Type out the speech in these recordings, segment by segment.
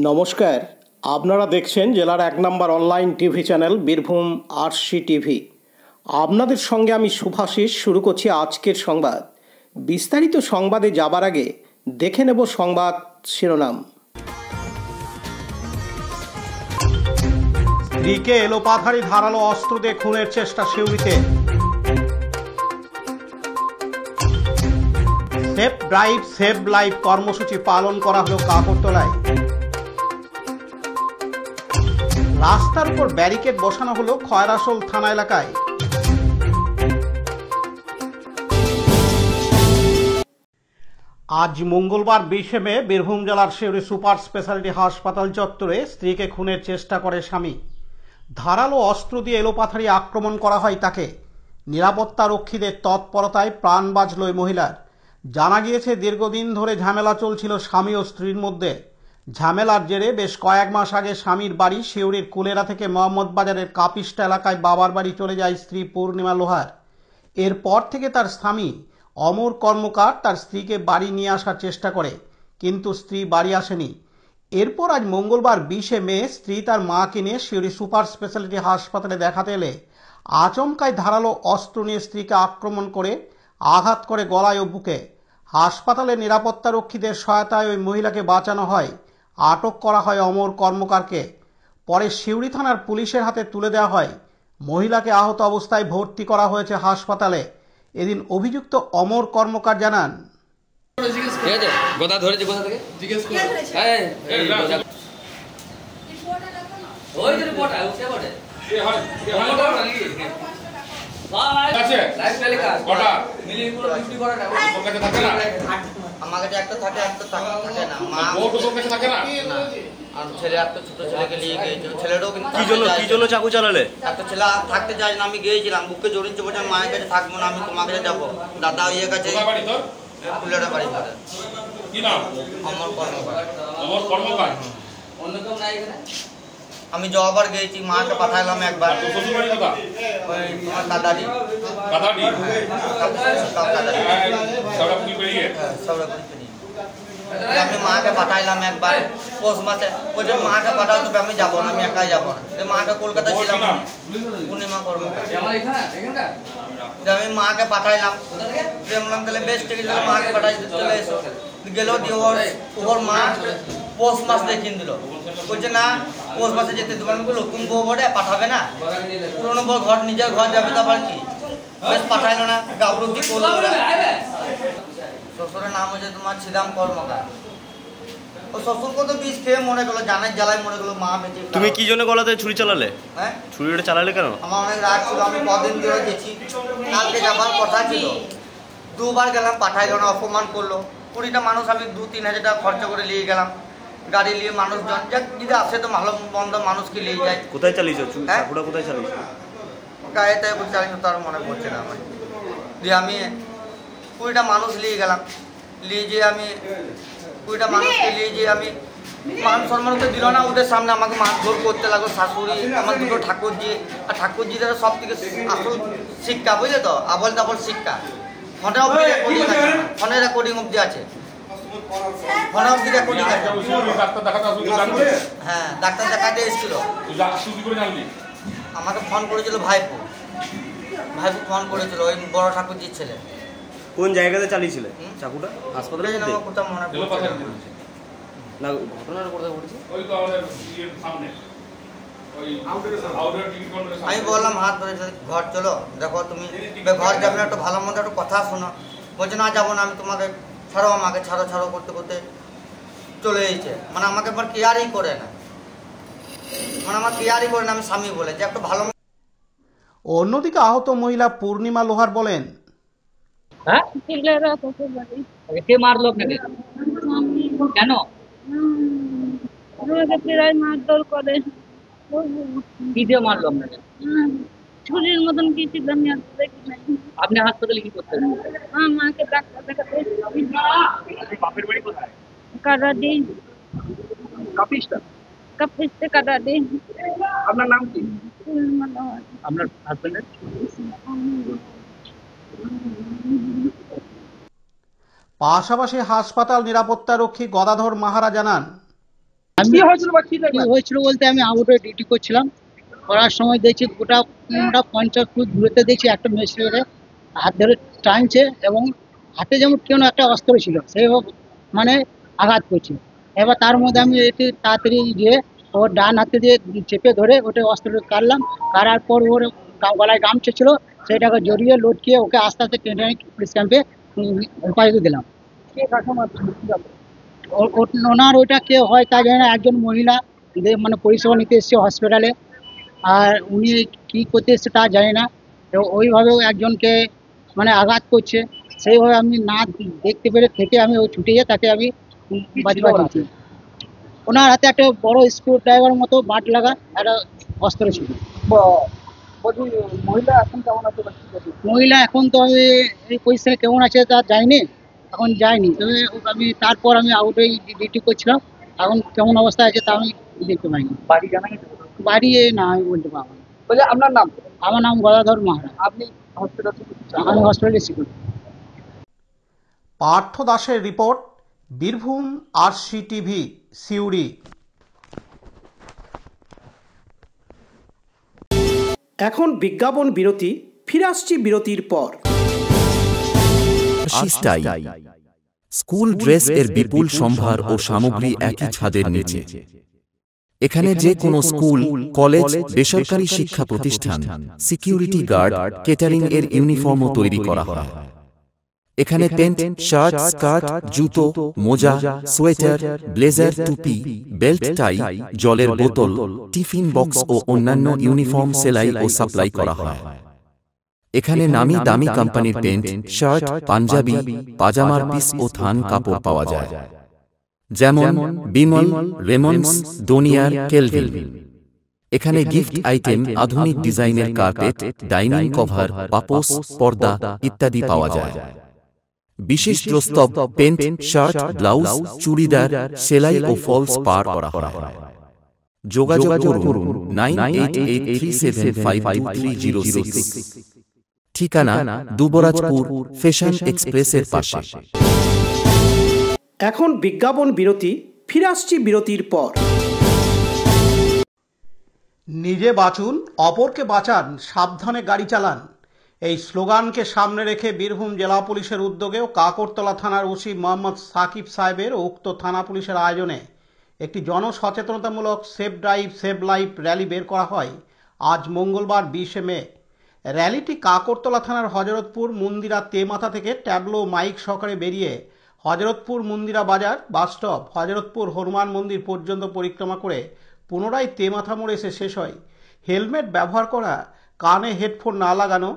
নমস্কার, আপনারা দেখছেন জেলার ১ নম্বর online TV channel Birbhum RC TV. আপনাদের সঙ্গে আমি শুভাশিস। শুরু করছি আজকের সংবাদ। বিস্তারিত সংবাদে যাবার আগে দেখে নেব সংবাদ শিরোনাম। স্ত্রীকে এলোপাথারি ধারালো অস্ত্র দিয়ে খুনের চেষ্টা সিউড়িতে। সেফ ড্রাইভ সেভ লাইফ কর্মসূচি পালন করা হলো কাকরতলায়। রাস্তার উপর ব্যারিকেড বসানো হলো খয়রাসোল থানা এলাকায়। আজ মঙ্গলবার ২০ মে বীরভূম জেলার সিউড়ি সুপার স্পেশালিটি হাসপাতাল চত্বরে স্ত্রীকে খুনের চেষ্টা করে স্বামী। ধারালো অস্ত্র দিয়ে এলোপাথারি আক্রমণ করা হয় তাকে। নিরাপত্তা রক্ষীদের তৎপরতায় প্রাণ বাঁচল ওই মহিলার। জানা গিয়েছে, দীর্ঘদিন ধরে ঝামেলা চলছিল স্বামী ও স্ত্রীর মধ্যে। ঝামেলার জেরে বেশ কয়েক মাস আগে স্বামীর বাড়ি সিউড়ির কুলেরা থেকে মোহাম্মদ বাজারের কাপিস্টা এলাকায় বাবার বাড়ি চলে যায় স্ত্রী পূর্ণিমা লোহার। এরপর থেকে তার স্বামী অমর কর্মকার তার স্ত্রীকে বাড়ি নিয়ে আসার চেষ্টা করে, কিন্তু স্ত্রী বাড়ি আসেনি। এরপর আজ মঙ্গলবার ২০ মে স্ত্রী তার মাকে নিয়ে সিউড়ি সুপার স্পেশালিটি হাসপাতালে দেখাতে এলে আচমকায় ধারালো অস্ত্র নিয়ে স্ত্রীকে আক্রমণ করে আঘাত করে গলায় ও বুকে। হাসপাতালে নিরাপত্তা রক্ষীদের সহায়তায় ওই মহিলাকে বাঁচানো হয়। আটক করা হয় অমর কর্মকারকে। পরে সিউড়ি থানার পুলিশের হাতে তুলে দেওয়া হয়। মহিলাকে আহত অবস্থায় ভর্তি করা হয়েছে হাসপাতালে। এদিন অভিযুক্ত অমর কর্মকার জানান, আমাকে একটা থাকে একটা থাকে না, মা থাকে না। আর ছেলে একটা ছোট ছেলেকে নিয়ে গিয়েছিল, ছেলেটাও কিন্তু কি জন্য চাকু চালালে? একটা ছেলে থাকতে চাই না, আমি গিয়েছিলাম, বুকে জড়িয়ে বলছে মায়ের কাছে থাকবো না, আমি তোমার কাছে যাবো। দাদা ইয়ে কাছে ফুলেরা বাড়ি করে। অমর কর্মকার। আমি জবার গিয়েছি, মাকে পাঠাইলাম একবার। তোমার দাদাজি আমি মাকে পাঠাইলাম একবার পৌষ মাসে। বলছে মাকে পাঠাও, তবে আমি যাবো না, আমি একাই যাবো না। মাকে কলকাতায় ছিলাম, পূর্ণিমা কর্মকার। আমি মাকে পাঠাইলাম, বললাম তাহলে বেশ ঠিক আছে, মাকে পাঠাই চলে এসো। গেল দিয়ে ওর মা পৌষ মাস দেখিয়ে দিল। বলছে না, পৌষ মাসে যেতে দেবো। আমি বললো কোন বউ বটে পাঠাবে না, পুরোনো বউ ঘর নিজের ঘর যাবে, তারপর কি বেশ পাঠাইলো না। গাবরুদ্দি করলো। শ্বশুরের নাম হচ্ছে তোমার ছিদাম কর্মকার। ও শ্বশুরকে তো বিষ খেয়ে মরে গেলো, জানের জ্বালায় মরে গেলো। মা বেঁচে। তুমি কি জন্য গলাতে ছুরি চালালে? হ্যাঁ, ছুরিটা চালালে কেন? আমার অনেক রাগ ছিল, আমি কদিন ধরে গেছি, কালকে যাবার কথা ছিল। দুবার গেলাম, পাঠাইলো না, অপমান করলো। 20টা মানুষ আমি 2-3 হাজার টাকা খরচা করে নিয়ে গেলাম, গাড়ি নিয়ে মানুষজন যদি আসে তো ভালো মন্দ মানুষকে নিয়ে যায়। কোথায় চালিয়েছো চাকুটা? কোথায় চালিয়েছো? গায়ে তাই চালিয়েছো, তার মনে পড়ছে না আমার। দিয়ে আমি 20টা মানুষ নিয়ে গেলাম, নিয়ে যেয়ে আমি 20টা মানুষকে নিয়ে যেয়ে আমি মান সম্মান তো দিল না। ওদের সামনে আমাকে মারধর করতে লাগলো শাশুড়ি, আমার দুটো ঠাকুরজি। আর ঠাকুরজিদের সব থেকে আসল শিক্ষা, বুঝলে তো, আবল তাবল শিক্ষা। ফোনে রেকর্ডিং অব্দি আছে। ফোনে অব্দি রেকর্ডিং আছে। হ্যাঁ, ডাক্তার দেখাতে এসেছিল। আমাকে ফোন করেছিল ভাইপো ফোন করেছিল, ওই বড় ঠাকুরজির ছেলে। কোন জায়গাতে চালিয়েছিলে চাকুটা? হাসপাতালে কোথাও মনে পড়ছে না। ঘটনাটা কোথায় ঘটেছে? আমি বললাম হাত ধরে ঘর চলো, দেখো তুমি ঘর যাবে না, একটু ভালো মন্দ একটু কথা শোনো। বলছে না যাবো না, আমি তোমাকে ছাড়ো, আমাকে ছাড়ো করতে করতে চলে এসেছে। মানে আমাকে আবার কেয়ারই করে না, আমি স্বামী বলে যে একটু ভালো। অন্যদিকে আহত মহিলা পূর্ণিমা লোহার বলেন, কে মারলো আপনাকে? কেন? মারধর করে। কি দিয়ে মারলো আপনাকে? ছুরির মতন কি ছিল, আমি আর দেখি নাই। আপনি হাসপাতালে কি করতেন? মাকে ডাক্তার দেখাতে। বাপের বাড়ি কোথায়? কাটাদি। কাপিস্টা কাটাদি। আপনার নাম কি? আপনার হাজবেন্ডের? পাশাপাশি হাসপাতাল নিরাপত্তা রক্ষী গদাধর মাহারা জানান, কি হয়েছিল বলতে আমি আউটডোর ডিউটি করছিলাম, করার সময় দেখছি গোটা 50 ফুট দূরতে দেখছি একটা মেশিনে হাত ধরে টানছে এবং হাতে যেমন কেউ একটা অস্ত্র ছিল সেইভাবে মানে আঘাত করছে। এবার তার মধ্যে আমি একটু তাড়াতাড়ি গিয়ে ওর ডান হাতে দিয়ে চেপে ধরে ওটা অস্ত্রটা কাটলাম, কাটার পর ওর গলায় গামছা ছিল সেটাকে জড়িয়ে লটকিয়ে ওকে আস্তে আস্তে টেনে পুলিশ ক্যাম্পে উপায়িত দিলাম। ওনার ওইটা কে হয় তা জানি না, একজন মহিলা মানে পরিষেবা নিতে এসছে হসপিটালে, আর উনি কি করতে এসছে তা জানি না। তো ওইভাবেও একজনকে মানে আঘাত করছে, সেইভাবে আমি না দেখতে পেরে থেকে আমি ওই ছুটে গিয়ে তাকে আমি বাঁচিয়েছি। ওনার হাতে একটা বড় স্ক্রু ড্রাইভার মতো বাট লাগা একটা অস্ত্র ছিল। মহিলা এখন তো আমি এই পজিশনে কেমন আছে তা যায়নি, এখন যায়নি, তবে আমি তারপর আমি আউটে ডিউটি করছিলাম, এখন কেমন অবস্থা আছে তা আমি দেখতে পাইনি। বাড়ি জানা গেছে? বাড়ি না আমি বলতে পারবো না। বলে আপনার নাম? আমার নাম গদাধর মাহারা। আপনি হসপিটাল? আমি হসপিটালে সিকিউরিটি। পার্থ দাসের রিপোর্ট, বীরভূম RCTV সিউড়ি। এখন বিজ্ঞাপন বিরতি, ফিরে আসছি বিরতির পর। স্কুল ড্রেস এর বিপুল সম্ভার ও সামগ্রী একই ছাদের নিচে। এখানে যে কোনো স্কুল, কলেজ, বেসরকারি শিক্ষা প্রতিষ্ঠান, সিকিউরিটি গার্ড, কেটারিং এর ইউনিফর্মও তৈরি করা হয়। এখানে প্যান্ট, শার্ট, স্কার্ট, জুতো, মোজা, সোয়েটার, ব্লেজার, টুপি, বেল্ট, টাই, জলের বোতল, টিফিন বক্স ও অন্যান্য ইউনিফর্ম সেলাই ও সাপ্লাই করা হয়। এখানে নামি দামি কোম্পানির প্যান্ট, শার্ট, পাঞ্জাবি, পাজামার পিস ও থান কাপড় পাওয়া যায়, যেমন বিমল, রেমন্ডস, ডোনিয়ার, কেলভিন। এখানে গিফট আইটেম, আধুনিক ডিজাইনের কার্পেট, ডাইনিং কভার, পাপোশ, পর্দা ইত্যাদি পাওয়া যায়। বিশেষ প্রস্তাব, প্যান্ট, শার্ট, ব্লাউজ, চুড়িদার, সেলাই ও ফলস পার করা হয়। যোগাযোগ করুন 9883752306। ঠিকানা দুবরাজপুর, ফ্যাশন এক্সপ্রেসের পাশে। এখন বিজ্ঞাপন বিরতি, ফিরে আসছি বিরতির পর। নিজে বাঁচুন, অপরকে বাঁচান, সাবধানে গাড়ি চালান, এই স্লোগানকে সামনে রেখে বীরভূম জেলা পুলিশের উদ্যোগেও কাকরতলা থানার ওসি মোহাম্মদ সাকিব সাহেবের উক্ত থানা পুলিশের আয়োজনে একটি জনসচেতনতামূলক save drive save life rally বের করা হয় আজ মঙ্গলবার 20 মে। র্যালিটি কাকরতলা থানার হজরতপুর মুন্দিরা তেমাথা থেকে ট্যাবলো মাইক সহকারে বেরিয়ে হজরতপুর মুন্দিরা বাজার বাসস্টপ, হজরতপুর হনুমান মন্দির পর্যন্ত পরিক্রমা করে পুনরায় তেমাথা মোড়ে এসে শেষ হয়। হেলমেট ব্যবহার করা, কানে হেডফোন না লাগানো,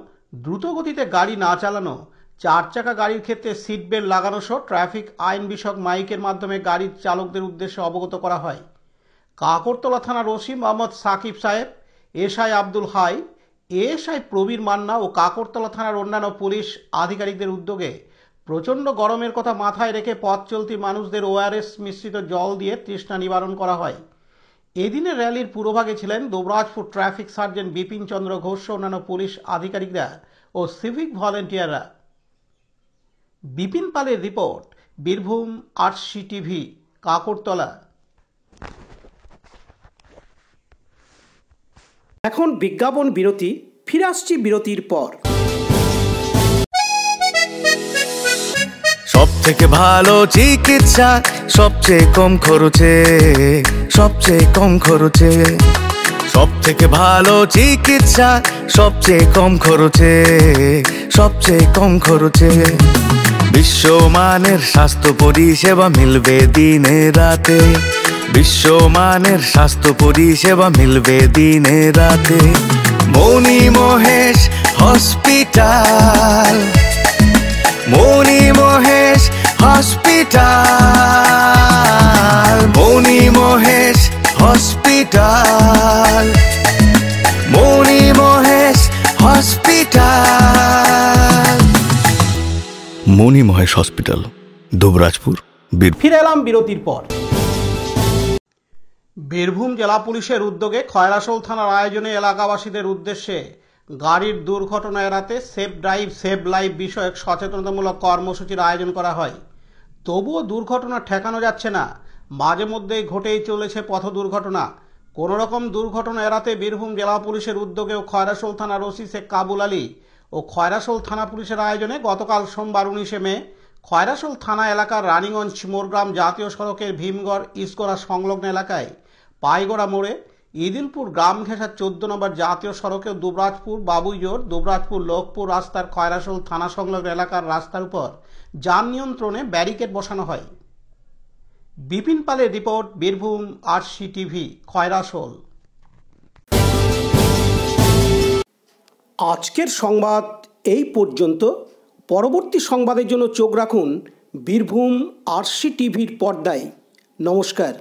দ্রুত গতিতে গাড়ি না চালানো, 4 চাকা গাড়ির ক্ষেত্রে সিট বেল্ট লাগানো সহ ট্রাফিক আইন বিষয়ক মাইকের মাধ্যমে গাড়ির চালকদের উদ্দেশ্যে অবগত করা হয়। কাকরতলা থানার ওসি মোহাম্মদ সাকিব সাহেব, এসআই আব্দুল হাই, এএসআই প্রবীর মান্না ও কাকরতলা থানার অন্যান্য পুলিশ আধিকারিকদের উদ্যোগে প্রচণ্ড গরমের কথা মাথায় রেখে পথ চলতি মানুষদের ওআরএস মিশ্রিত জল দিয়ে তৃষ্ণা নিবারণ করা হয়। এদিনের র্যালির পুরোভাগে ছিলেন দুবরাজপুর ট্রাফিক সার্জেন্ট বিপিন চন্দ্র ঘোষ, অন্যান্য পুলিশ আধিকারিকরা ও সিভিক ভলেন্টিয়াররা। বিপিন পালের রিপোর্ট, বীরভূম RCTV কাকরতলা। এখন বিজ্ঞাপন বিরতি, ফিরে আসছি বিরতির পর। সব থেকে ভালো চিকিৎসা, সবচেয়ে কম খরচে, সবচেয়ে কম খরচে। সব থেকে ভালো চিকিৎসা, সবচেয়ে কম খরচে, সবচেয়ে কম খরচে। বিশ্বমানের স্বাস্থ্য পরিষেবা মিলবে দিনে রাতে, বিশ্বমানের স্বাস্থ্য পরিষেবা মিলবে দিনে রাতে। মনি মহেশ হসপিটাল, মনি মহেশ হসপিটাল, মনি মহেশ হসপিটাল, মনি মহেশ হসপিটাল। মনি মহেশ হসপিটাল, দুবরাজপুর। ফিরে এলাম বিরতির পর। বীরভূম জেলা পুলিশের উদ্যোগে খয়রাশোল থানার আয়োজনে এলাকাবাসীদের উদ্দেশ্যে গাড়ির দুর্ঘটনা এড়াতে সেভ ড্রাইভ সেভ লাইফ বিষয়ক সচেতনতামূলক কর্মসূচির আয়োজন করা হয়। তবুও দুর্ঘটনা ঠেকানো যাচ্ছে না, মাঝে মধ্যেই ঘটেই চলেছে পথ দুর্ঘটনা। কোনো রকম দুর্ঘটনা এড়াতে বীরভূম জেলা পুলিশের উদ্যোগেও খয়রাশোল থানার ওসি শেখ কাবুল আলী ও খয়রাশোল থানা পুলিশের আয়োজনে গতকাল সোমবার 19 মে খয়রাশোল থানা এলাকার রানীগঞ্জ মোরগ্রাম জাতীয় সড়কের ভীমগড় ইস্কোরা সংলগ্ন এলাকায় পাইগড়া মোড়ে ইদিলপুর গ্রাম ঘেঁষা 14 নম্বর জাতীয় সড়কে দুবরাজপুর বাবুইজোর দুবরাজপুর লোকপুর রাস্তার খয়রাশোল থানা সংলগ্ন এলাকার রাস্তার উপর যান নিয়ন্ত্রণে ব্যারিকেড বসানো হয়। বিপিন পালের report, Birbhum RC TV, Khoyrasol. আজকের সংবাদ এই পর্যন্ত। পরবর্তী সংবাদের জন্য চোখ রাখুন বীরভূম আরসি টিভির পর্দায়। নমস্কার।